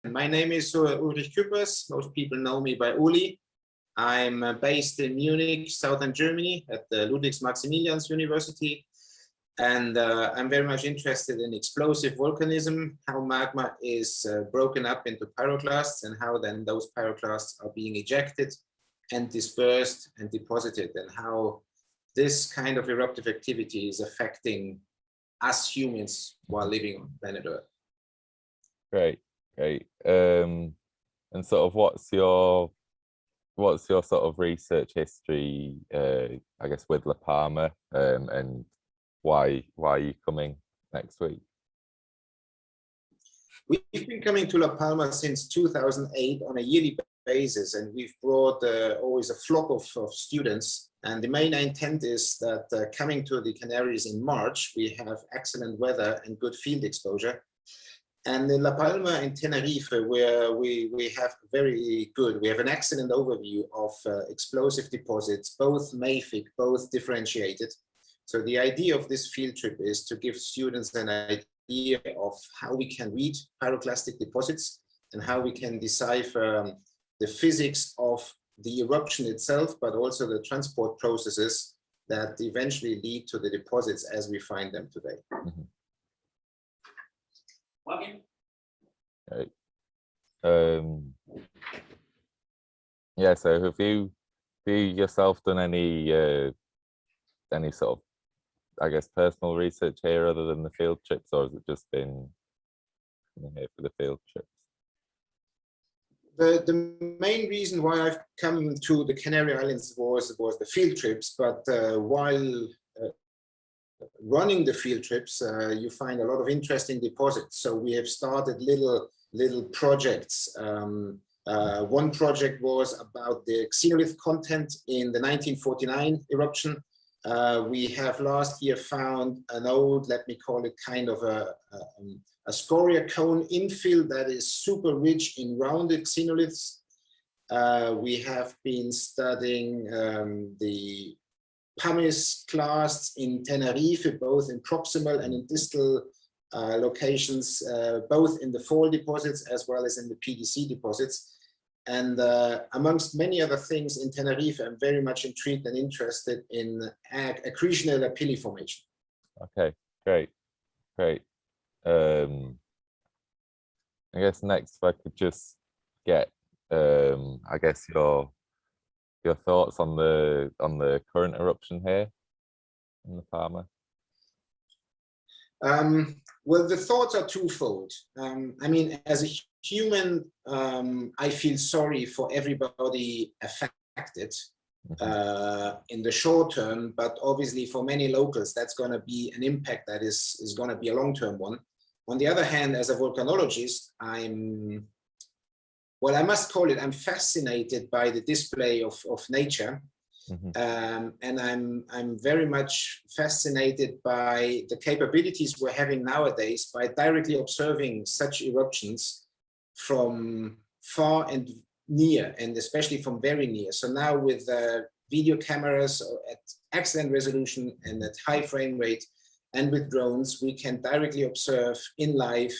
My name is Ulrich Küppers. Most people know me by Uli. I'm based in Munich, southern Germany, at the Ludwig's Maximilian's University. And I'm very much interested in explosive volcanism, how magma is broken up into pyroclasts and how then those pyroclasts are being ejected and dispersed and deposited, and how this kind of eruptive activity is affecting us humans while living on planet Earth. Great. And sort of what's your sort of research history, I guess, with La Palma, and why are you coming next week? We've been coming to La Palma since 2008 on a yearly basis, and we've brought always a flock of students. And the main intent is that coming to the Canaries in March, we have excellent weather and good field exposure. And in La Palma and Tenerife, where we have we have an excellent overview of explosive deposits, both mafic, both differentiated. So the idea of this field trip is to give students an idea of how we can read pyroclastic deposits and how we can decipher the physics of the eruption itself, but also the transport processes that eventually lead to the deposits as we find them today. Mm-hmm. Okay. Yeah, so have you yourself done any sort of, I guess, personal research here other than the field trips, or has it just been here for the field trips? The main reason why I've come to the Canary Islands was the field trips, but while running the field trips, you find a lot of interesting deposits. So we have started little projects. One project was about the xenolith content in the 1949 eruption. We have last year found an old, let me call it kind of a scoria cone infill that is super rich in rounded xenoliths. We have been studying the pumice clasts in Tenerife, both in proximal and in distal locations, both in the fall deposits as well as in the PDC deposits. And amongst many other things in Tenerife, I'm very much intrigued and interested in accretional lapilli formation. Okay, great. I guess next, if I could just get, I guess, your thoughts on the current eruption here in La Palma. Well, the thoughts are twofold. I mean, as a human, I feel sorry for everybody affected in the short term, but obviously for many locals, that's going to be an impact that is going to be a long-term one. On the other hand, as a volcanologist, I'm fascinated by the display of nature. Mm-hmm. And I'm very much fascinated by the capabilities we're having nowadays by directly observing such eruptions from far and near, and especially from very near. So now with video cameras at excellent resolution and at high frame rate, and with drones, we can directly observe in live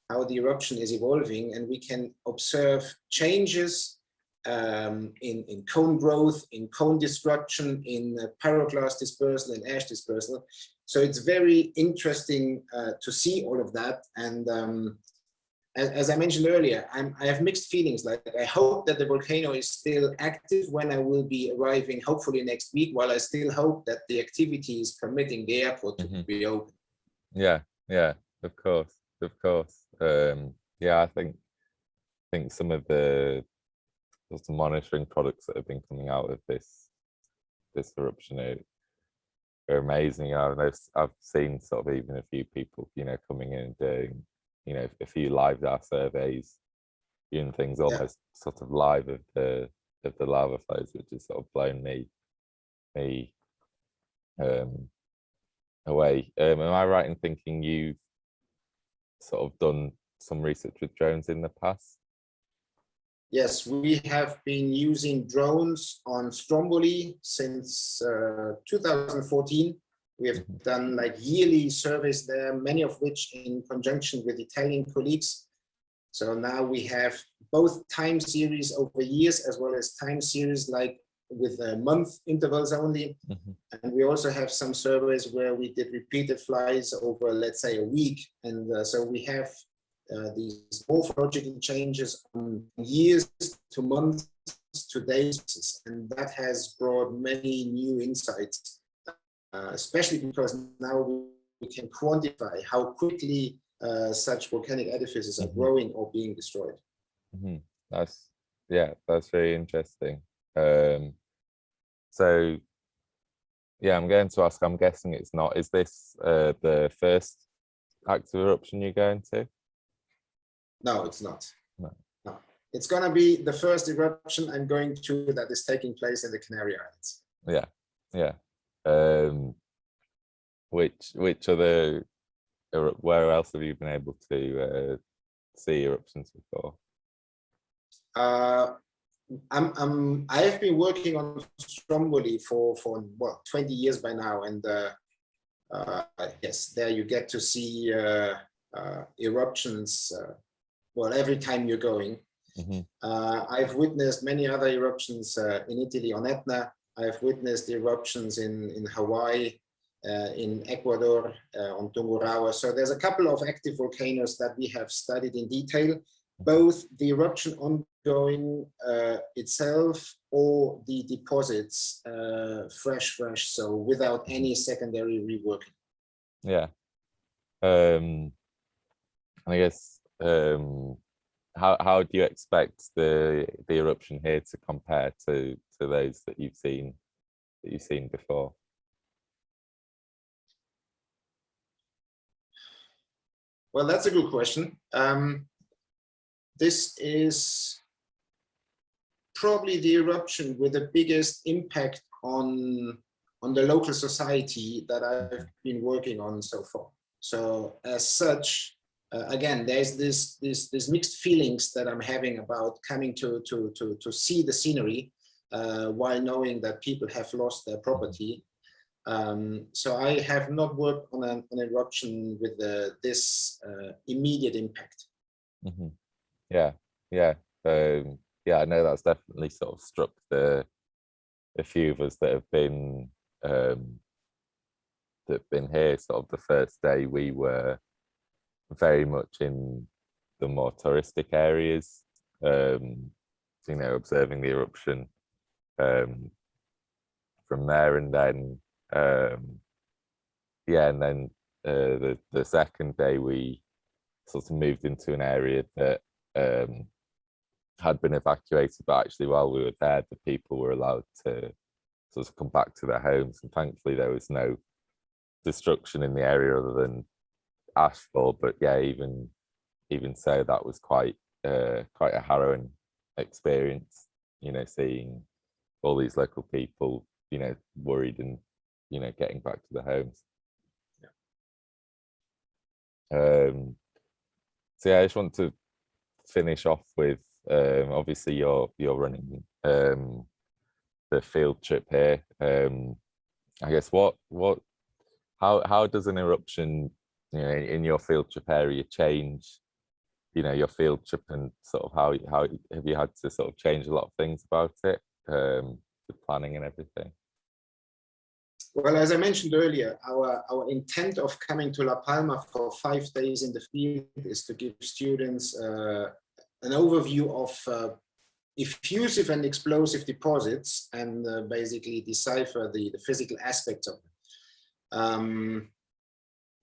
how the eruption is evolving, and we can observe changes in cone growth, in cone destruction, in pyroclast dispersal and ash dispersal. So it's very interesting to see all of that. And as I mentioned earlier, I have mixed feelings. Like, I hope that the volcano is still active when I will be arriving, hopefully next week, while I still hope that the activity is permitting the airport to be open. Yeah, of course. Yeah, I think some of the monitoring products that have been coming out of this eruption are amazing. I've seen sort of even a few people, coming in and doing, a few live data surveys, doing things almost sort of live of the lava flows, which has sort of blown me away. Am I right in thinking you've sort of done some research with drones in the past? Yes, we have been using drones on Stromboli since 2014. We have done like yearly surveys there, many of which in conjunction with Italian colleagues. So now we have both time series over years as well as time series like with month intervals only. And we also have some surveys where we did repeated flights over, let's say, a week. And so we have these morphological changes from years to months to days. And that has brought many new insights, especially because now we can quantify how quickly such volcanic edifices are growing or being destroyed. That's very interesting. So yeah, I'm going to ask, I'm guessing it's not, is this the first active eruption you're going to? No, it's not. No. It's going to be the first eruption I'm going to that is taking place in the Canary Islands. Which other, where else have you been able to see eruptions before? I have been working on Stromboli for what, 20 years by now, and yes, there you get to see eruptions. Well, every time you're going. I've witnessed many other eruptions in Italy on Etna. I've witnessed eruptions in Hawaii, in Ecuador, on Tungurahua. So there's a couple of active volcanoes that we have studied in detail, both the eruption ongoing itself or the deposits fresh, so without any secondary reworking. Yeah. I guess, how do you expect the eruption here to compare to those that you've seen before? Well, that's a good question. This is probably the eruption with the biggest impact on the local society that I've been working on so far. So as such, again, there's this mixed feelings that I'm having about coming to see the scenery while knowing that people have lost their property. So I have not worked on an eruption with this immediate impact. Yeah. I know that's definitely sort of struck a few of us that have been here sort of the first day. We were very much in the more touristic areas, observing the eruption from there, and then the second day we sort of moved into an area that had been evacuated, but actually while we were there, the people were allowed to sort of come back to their homes, and thankfully there was no destruction in the area other than ashfall. But yeah, even so, that was quite a harrowing experience, seeing all these local people worried and getting back to their homes. So yeah, I just want to finish off with obviously you're running the field trip here. I guess how does an eruption in your field trip area change your field trip, and sort of how have you had to sort of change a lot of things about it, the planning and everything? Well, as I mentioned earlier, our intent of coming to La Palma for 5 days in the field is to give students an overview of effusive and explosive deposits, and basically decipher the physical aspects of them.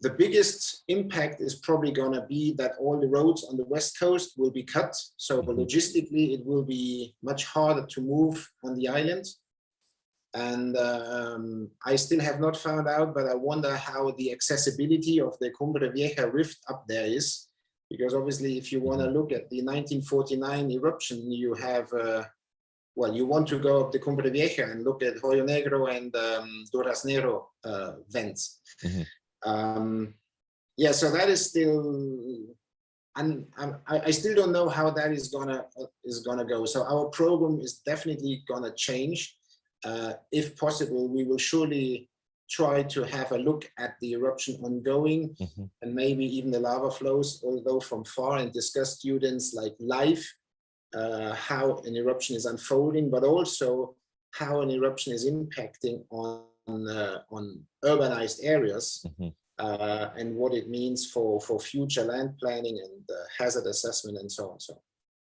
The biggest impact is probably going to be that all the roads on the west coast will be cut. So logistically, it will be much harder to move on the island. And I still have not found out, but I wonder how the accessibility of the Cumbre Vieja rift up there is. Because obviously, if you want to look at the 1949 eruption, you have, you want to go up the Cumbre Vieja and look at Hoyo Negro and Duraznero vents. So that is still, and I still don't know how that is gonna go. So our program is definitely gonna change. If possible, we will surely try to have a look at the eruption ongoing, and maybe even the lava flows, although from far, and discuss students like live, how an eruption is unfolding, but also how an eruption is impacting on urbanized areas, and what it means for future land planning and hazard assessment and so on. So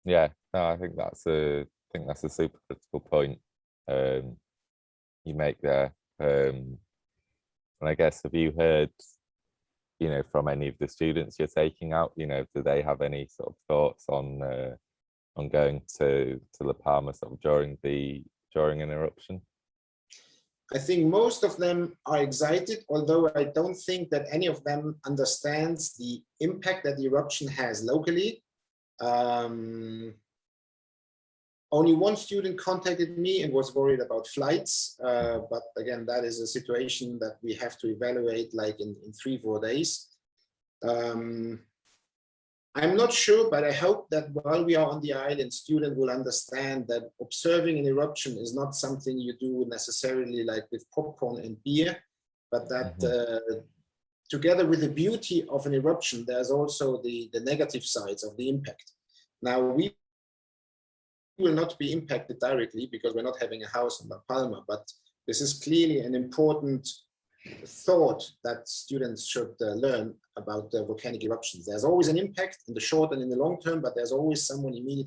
yeah, no, I think that's a super critical point you make there. And I guess, have you heard, you know, from any of the students you're taking out, you know, do they have any sort of thoughts on going to La Palma sort of during an eruption? I think most of them are excited, although I don't think that any of them understands the impact that the eruption has locally. Only one student contacted me and was worried about flights, but again, that is a situation that we have to evaluate like in 3-4 days. I'm not sure, but I hope that while we are on the island, students will understand that observing an eruption is not something you do necessarily like with popcorn and beer, but that together with the beauty of an eruption, there's also the negative sides of the impact. Now, we will not be impacted directly because we're not having a house in La Palma, but this is clearly an important thought that students should learn about volcanic eruptions. There's always an impact in the short and in the long term, but there's always someone immediately